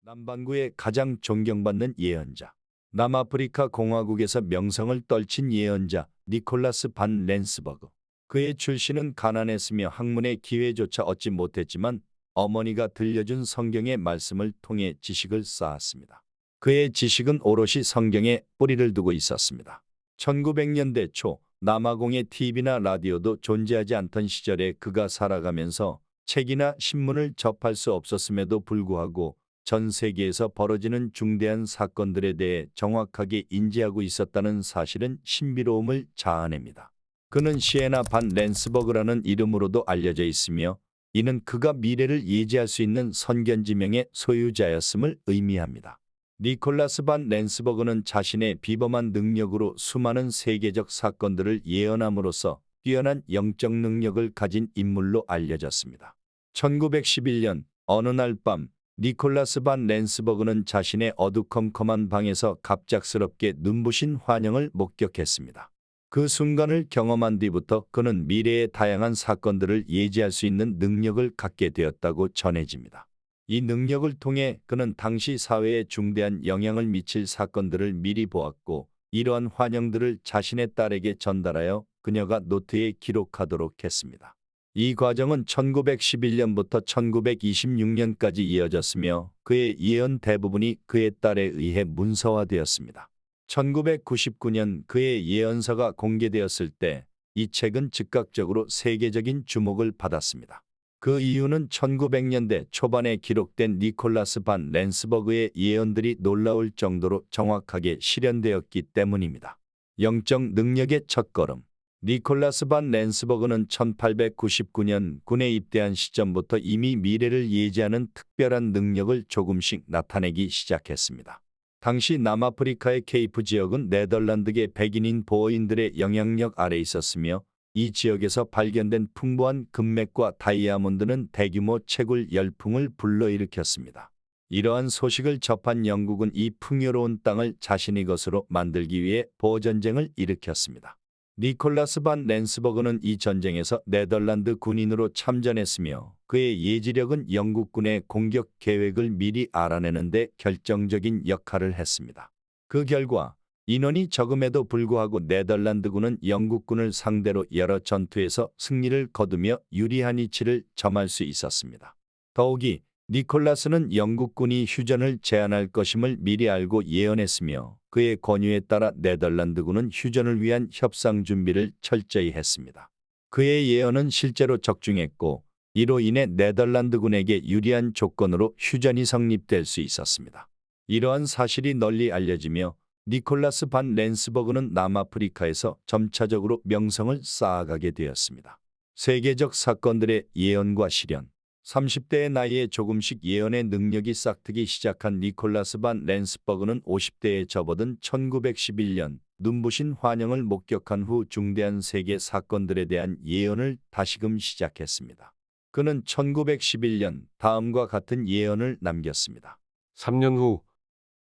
남반구의 가장 존경받는 예언자, 남아프리카 공화국에서 명성을 떨친 예언자 니콜라스 반 렌스버그. 그의 출신은 가난했으며 학문의 기회조차 얻지 못했지만 어머니가 들려준 성경의 말씀을 통해 지식을 쌓았습니다. 그의 지식은 오롯이 성경에 뿌리를 두고 있었습니다. 1900년대 초 남아공의 TV나 라디오도 존재하지 않던 시절에 그가 살아가면서 책이나 신문을 접할 수 없었음에도 불구하고 전 세계에서 벌어지는 중대한 사건들에 대해 정확하게 인지하고 있었다는 사실은 신비로움을 자아냅니다. 그는 시에나 반 렌스버그라는 이름으로도 알려져 있으며 이는 그가 미래를 예지할 수 있는 선견지명의 소유자였음을 의미합니다. 니콜라스 반 렌스버그는 자신의 비범한 능력으로 수많은 세계적 사건들을 예언함으로써 뛰어난 영적 능력을 가진 인물로 알려졌습니다. 1911년 어느 날 밤 니콜라스 반 렌스버그는 자신의 어두컴컴한 방에서 갑작스럽게 눈부신 환영을 목격했습니다. 그 순간을 경험한 뒤부터 그는 미래의 다양한 사건들을 예지할 수 있는 능력을 갖게 되었다고 전해집니다. 이 능력을 통해 그는 당시 사회에 중대한 영향을 미칠 사건들을 미리 보았고 이러한 환영들을 자신의 딸에게 전달하여 그녀가 노트에 기록하도록 했습니다. 이 과정은 1911년부터 1926년까지 이어졌으며 그의 예언 대부분이 그의 딸에 의해 문서화되었습니다. 1999년 그의 예언서가 공개되었을 때 이 책은 즉각적으로 세계적인 주목을 받았습니다. 그 이유는 1900년대 초반에 기록된 니콜라스 반 렌스버그의 예언들이 놀라울 정도로 정확하게 실현되었기 때문입니다. 영적 능력의 첫걸음. 니콜라스 반 렌스버그는 1899년 군에 입대한 시점부터 이미 미래를 예지하는 특별한 능력을 조금씩 나타내기 시작했습니다. 당시 남아프리카의 케이프 지역은 네덜란드계 백인인 보어인들의 영향력 아래 있었으며 이 지역에서 발견된 풍부한 금맥과 다이아몬드는 대규모 채굴 열풍을 불러일으켰습니다. 이러한 소식을 접한 영국은 이 풍요로운 땅을 자신의 것으로 만들기 위해 보어전쟁을 일으켰습니다. 니콜라스 반 렌스버그는 이 전쟁에서 네덜란드 군인으로 참전했으며 그의 예지력은 영국군의 공격 계획을 미리 알아내는 데 결정적인 역할을 했습니다. 그 결과 인원이 적음에도 불구하고 네덜란드군은 영국군을 상대로 여러 전투에서 승리를 거두며 유리한 위치를 점할 수 있었습니다. 더욱이 니콜라스는 영국군이 휴전을 제안할 것임을 미리 알고 예언했으며 그의 권유에 따라 네덜란드군은 휴전을 위한 협상 준비를 철저히 했습니다. 그의 예언은 실제로 적중했고 이로 인해 네덜란드군에게 유리한 조건으로 휴전이 성립될 수 있었습니다. 이러한 사실이 널리 알려지며 니콜라스 반 렌스버그는 남아프리카에서 점차적으로 명성을 쌓아가게 되었습니다. 세계적 사건들의 예언과 실현. 30대의 나이에 조금씩 예언의 능력이 싹트기 시작한 니콜라스 반 렌스버그는 50대에 접어든 1911년 눈부신 환영을 목격한 후 중대한 세계 사건들에 대한 예언을 다시금 시작했습니다. 그는 1911년 다음과 같은 예언을 남겼습니다. 3년 후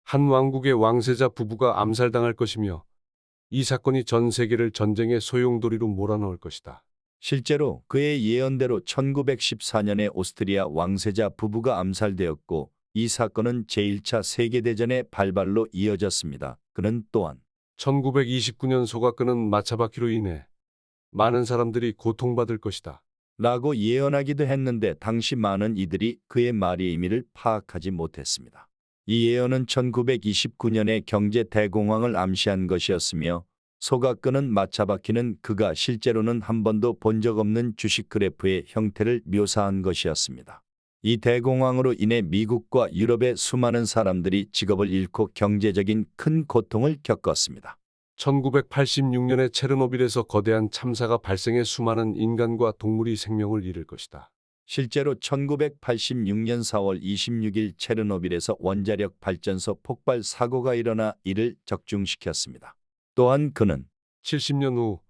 한 왕국의 왕세자 부부가 암살당할 것이며 이 사건이 전 세계를 전쟁의 소용돌이로 몰아넣을 것이다. 실제로 그의 예언대로 1914년에 오스트리아 왕세자 부부가 암살되었고 이 사건은 제1차 세계대전의 발발로 이어졌습니다. 그는 또한 1929년 소가 끄는 마차바퀴로 인해 많은 사람들이 고통받을 것이다. 라고 예언하기도 했는데 당시 많은 이들이 그의 말의 의미를 파악하지 못했습니다. 이 예언은 1929년의 경제 대공황을 암시한 것이었으며 소가 끄는 마차바퀴는 그가 실제로는 한 번도 본 적 없는 주식 그래프의 형태를 묘사한 것이었습니다. 이 대공황으로 인해 미국과 유럽의 수많은 사람들이 직업을 잃고 경제적인 큰 고통을 겪었습니다. 1986년에 체르노빌에서 거대한 참사가 발생해 수많은 인간과 동물이 생명을 잃을 것이다. 실제로 1986년 4월 26일 체르노빌에서 원자력 발전소 폭발 사고가 일어나 이를 적중시켰습니다. 또한 그는 70년 후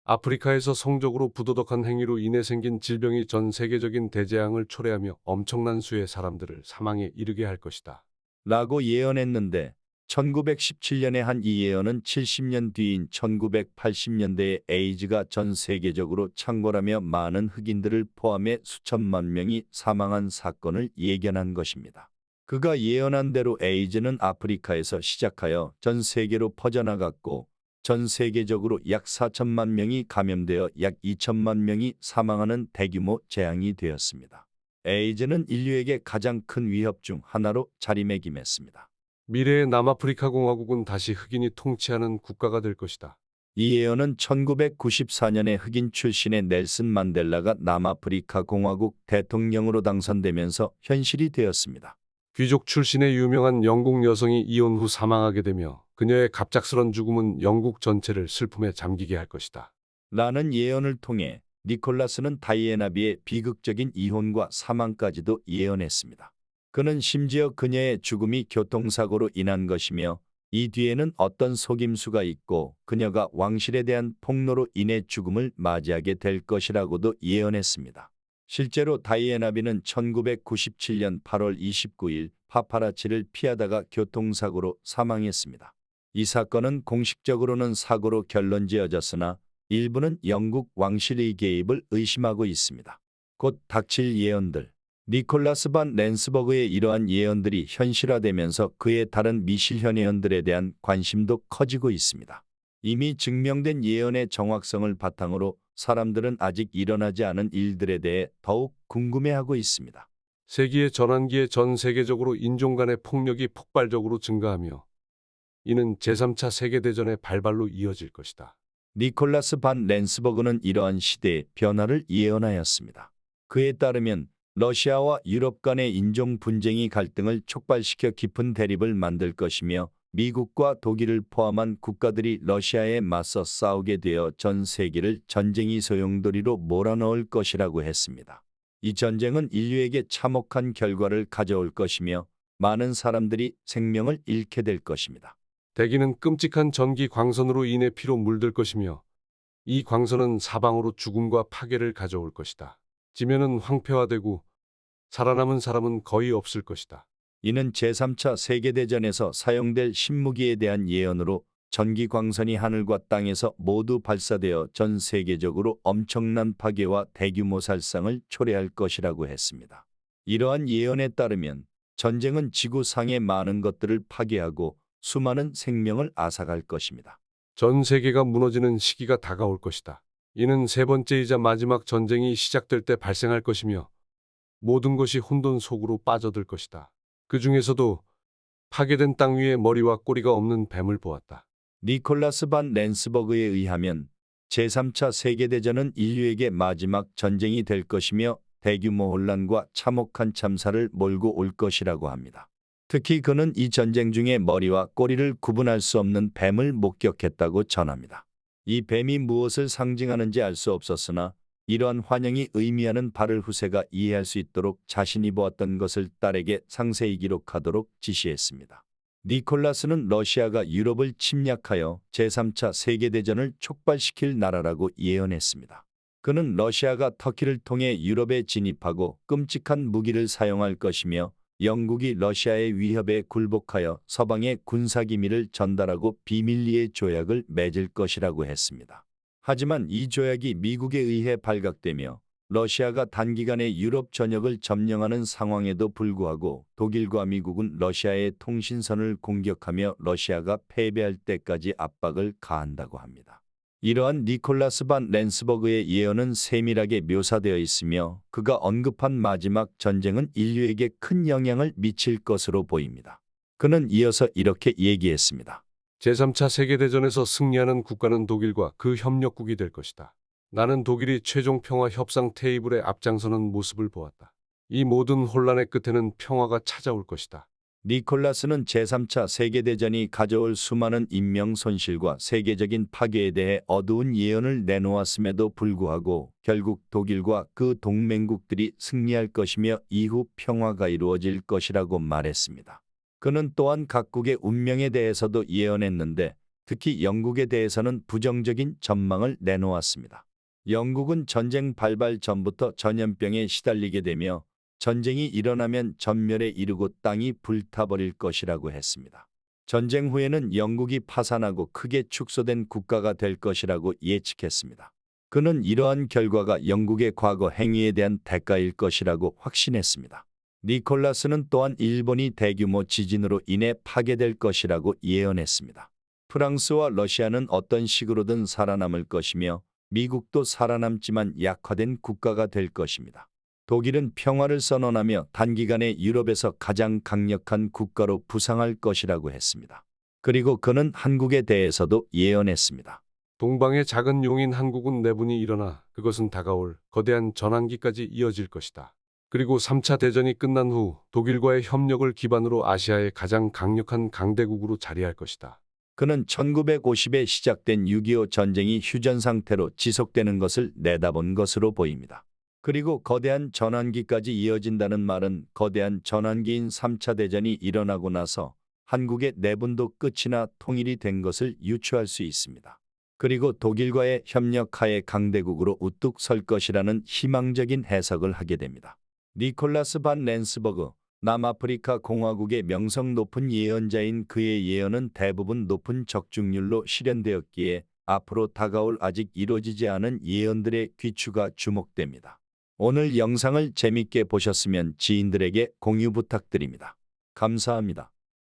아프리카에서 성적으로 부도덕한 행위로 인해 생긴 질병이 전 세계적인 대재앙을 초래하며 엄청난 수의 사람들을 사망에 이르게 할 것이다. 라고 예언했는데 1917년에 한 이 예언은 70년 뒤인 1980년대에 에이즈가 전 세계적으로 창궐하며 많은 흑인들을 포함해 수천만 명이 사망한 사건을 예견한 것입니다. 그가 예언한 대로 에이즈는 아프리카에서 시작하여 전 세계로 퍼져나갔고 전 세계적으로 약 4천만 명이 감염되어 약 2천만 명이 사망하는 대규모 재앙이 되었습니다. 에이즈는 인류에게 가장 큰 위협 중 하나로 자리매김했습니다. 미래의 남아프리카 공화국은 다시 흑인이 통치하는 국가가 될 것이다. 이 예언은 1994년에 흑인 출신의 넬슨 만델라가 남아프리카 공화국 대통령으로 당선되면서 현실이 되었습니다. 귀족 출신의 유명한 영국 여성이 이혼 후 사망하게 되며 그녀의 갑작스런 죽음은 영국 전체를 슬픔에 잠기게 할 것이다. 라는 예언을 통해 니콜라스는 다이애나비의 비극적인 이혼과 사망까지도 예언했습니다. 그는 심지어 그녀의 죽음이 교통사고로 인한 것이며 이 뒤에는 어떤 속임수가 있고 그녀가 왕실에 대한 폭로로 인해 죽음을 맞이하게 될 것이라고도 예언했습니다. 실제로 다이애나비는 1997년 8월 29일 파파라치를 피하다가 교통사고로 사망했습니다. 이 사건은 공식적으로는 사고로 결론지어졌으나 일부는 영국 왕실의 개입을 의심하고 있습니다. 곧 닥칠 예언들. 니콜라스 반 랜스버그의 이러한 예언들이 현실화되면서 그의 다른 미실현 예언들에 대한 관심도 커지고 있습니다. 이미 증명된 예언의 정확성을 바탕으로 사람들은 아직 일어나지 않은 일들에 대해 더욱 궁금해하고 있습니다. 세기의 전환기에 전 세계적으로 인종 간의 폭력이 폭발적으로 증가하며 이는 제3차 세계대전의 발발로 이어질 것이다. 니콜라스 반 랜스버그는 이러한 시대의 변화를 예언하였습니다. 그에 따르면 러시아와 유럽 간의 인종 분쟁이 갈등을 촉발시켜 깊은 대립을 만들 것이며 미국과 독일을 포함한 국가들이 러시아에 맞서 싸우게 되어 전 세계를 전쟁의 소용돌이로 몰아넣을 것이라고 했습니다. 이 전쟁은 인류에게 참혹한 결과를 가져올 것이며 많은 사람들이 생명을 잃게 될 것입니다. 대기는 끔찍한 전기 광선으로 인해 피로 물들 것이며 이 광선은 사방으로 죽음과 파괴를 가져올 것이다. 지면은 황폐화되고 살아남은 사람은 거의 없을 것이다. 이는 제3차 세계대전에서 사용될 신무기에 대한 예언으로 전기 광선이 하늘과 땅에서 모두 발사되어 전 세계적으로 엄청난 파괴와 대규모 살상을 초래할 것이라고 했습니다. 이러한 예언에 따르면 전쟁은 지구상의 많은 것들을 파괴하고 수많은 생명을 앗아갈 것입니다. 전 세계가 무너지는 시기가 다가올 것이다. 이는 세 번째이자 마지막 전쟁이 시작될 때 발생할 것이며 모든 것이 혼돈 속으로 빠져들 것이다. 그 중에서도 파괴된 땅 위에 머리와 꼬리가 없는 뱀을 보았다. 니콜라스 반 랜스버그에 의하면 제3차 세계대전은 인류에게 마지막 전쟁이 될 것이며 대규모 혼란과 참혹한 참사를 몰고 올 것이라고 합니다. 특히 그는 이 전쟁 중에 머리와 꼬리를 구분할 수 없는 뱀을 목격했다고 전합니다. 이 뱀이 무엇을 상징하는지 알 수 없었으나 이러한 환영이 의미하는 바를 후세가 이해할 수 있도록 자신이 보았던 것을 딸에게 상세히 기록하도록 지시했습니다. 니콜라스는 러시아가 유럽을 침략하여 제3차 세계대전을 촉발시킬 나라라고 예언했습니다. 그는 러시아가 터키를 통해 유럽에 진입하고 끔찍한 무기를 사용할 것이며 영국이 러시아의 위협에 굴복하여 서방에 군사기밀을 전달하고 비밀리에 조약을 맺을 것이라고 했습니다. 하지만 이 조약이 미국에 의해 발각되며 러시아가 단기간에 유럽 전역을 점령하는 상황에도 불구하고 독일과 미국은 러시아의 통신선을 공격하며 러시아가 패배할 때까지 압박을 가한다고 합니다. 이러한 니콜라스 반 랜스버그의 예언은 세밀하게 묘사되어 있으며 그가 언급한 마지막 전쟁은 인류에게 큰 영향을 미칠 것으로 보입니다. 그는 이어서 이렇게 얘기했습니다. 제3차 세계대전에서 승리하는 국가는 독일과 그 협력국이 될 것이다. 나는 독일이 최종 평화 협상 테이블에 앞장서는 모습을 보았다. 이 모든 혼란의 끝에는 평화가 찾아올 것이다. 니콜라스는 제3차 세계대전이 가져올 수많은 인명 손실과 세계적인 파괴에 대해 어두운 예언을 내놓았음에도 불구하고 결국 독일과 그 동맹국들이 승리할 것이며 이후 평화가 이루어질 것이라고 말했습니다. 그는 또한 각국의 운명에 대해서도 예언했는데 특히 영국에 대해서는 부정적인 전망을 내놓았습니다. 영국은 전쟁 발발 전부터 전염병에 시달리게 되며 전쟁이 일어나면 전멸에 이르고 땅이 불타버릴 것이라고 했습니다. 전쟁 후에는 영국이 파산하고 크게 축소된 국가가 될 것이라고 예측했습니다. 그는 이러한 결과가 영국의 과거 행위에 대한 대가일 것이라고 확신했습니다. 니콜라스는 또한 일본이 대규모 지진으로 인해 파괴될 것이라고 예언했습니다. 프랑스와 러시아는 어떤 식으로든 살아남을 것이며 미국도 살아남지만 약화된 국가가 될 것입니다. 독일은 평화를 선언하며 단기간에 유럽에서 가장 강력한 국가로 부상할 것이라고 했습니다. 그리고 그는 한국에 대해서도 예언했습니다. 동방의 작은 용인 한국은 내분이 일어나 그것은 다가올 거대한 전환기까지 이어질 것이다. 그리고 3차 대전이 끝난 후 독일과의 협력을 기반으로 아시아의 가장 강력한 강대국으로 자리할 것이다. 그는 1950에 시작된 6.25 전쟁이 휴전 상태로 지속되는 것을 내다본 것으로 보입니다. 그리고 거대한 전환기까지 이어진다는 말은 거대한 전환기인 3차 대전이 일어나고 나서 한국의 내분도 끝이나 통일이 된 것을 유추할 수 있습니다. 그리고 독일과의 협력하에 강대국으로 우뚝 설 것이라는 희망적인 해석을 하게 됩니다. 니콜라스 반 렌스버그, 남아프리카 공화국의 명성 높은 예언자인 그의 예언은 대부분 높은 적중률로 실현되었기에 앞으로 다가올 아직 이루어지지 않은 예언들의 귀추가 주목됩니다. 오늘 영상을 재밌게 보셨으면 지인들에게 공유 부탁드립니다. 감사합니다.